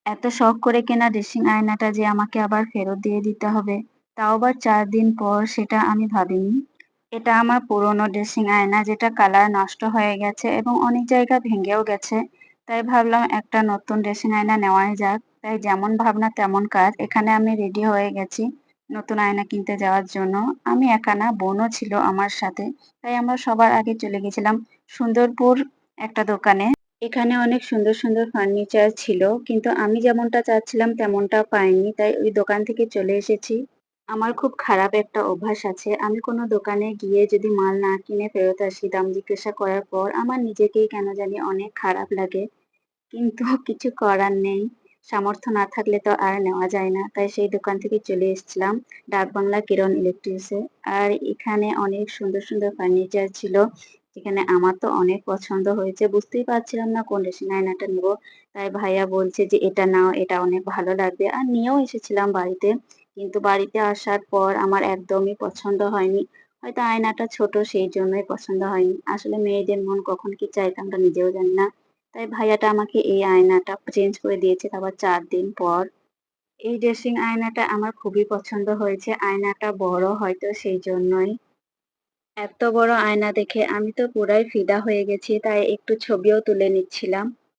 এত শখ করে কেনা ড্রেসিং আয়নাটা যে আমাকে আবার ফেরত দিয়ে দিতে হবে, তাও আবার ৪ দিন পর, সেটা আমি ভাবিনি। এটা আমার পুরনো ড্রেসিং আয়না যেটা কালার নষ্ট হয়ে গেছে এবং অনেক জায়গা ভেঙেও গেছে। তাই ভাবলাম একটা নতুন ড্রেসিং আয়না নেওয়াই যাক। তাই যেমন ভাবনা তেমন কাজ। এখানে আমি রেডি হয়ে গেছি নতুন আয়না কিনতে যাওয়ার জন্য। আমি একা না, বোনও ছিল আমার সাথে। তাই আমরা সবার আগে চলে গেছিলাম সুন্দরপুর একটা দোকানে। এখানে অনেক সুন্দর, সুন্দর ফার্নিচার ছিল। কিন্তু আমি যেমনটা চাচ্ছিলাম তেমনটা পাইনি। তাই ওই দোকান থেকে চলে এসেছি। আমার খুব খারাপ একটা অভ্যাস আছে। আমি কোনো দোকানে গিয়ে যদি মাল না কিনে ফেরত আসি দাম জিজ্ঞাসা করার পর, আমার নিজেকেই কেন জানি অনেক খারাপ লাগে। কিন্তু কিছু করার নেই। সামর্থ্য না থাকলে তো আর নেওয়া যায় না। তাই সেই দোকান থেকে চলে এসেছিলাম ডাকবাংলা কিরণ ইলেকট্রনিক্সে। আর এখানে অনেক সুন্দর, সুন্দর ফার্নিচার ছিল। যেখানে আমার তো অনেক পছন্দ হয়েছে। বুঝতেই পারছিলাম না কোন ড্রেসিং আয়নাটা নিবো। তাই ভাইয়া বলছে যে, "এটা নাও, এটা অনেক ভালো লাগবে।" আর নিয়েও এসেছিলাম বাড়িতে। কিন্তু বাড়িতে আসার পর আমার একদমই পছন্দ হয়নি। হয়তো আয়নাটা ছোট সেই জন্যই পছন্দ হয়নি। আসলে মেয়েদের মন কখন কি চায় তা আমরা নিজেও জানি না। তাই ভাইয়াটা আমাকে এই আয়নাটা চেঞ্জ করে দিয়েছে তাও আবার ৪ দিন পর। এই ড্রেসিং আয়নাটা আমার খুবই পছন্দ হয়েছে। আয়নাটা বড় হয়তো সেইজন্যই। এত বড় আয়না দেখে আমি তো পুরাই ফিদা হয়ে গেছি। তাই একটু ছবিও তুলে নিচ্ছিলাম।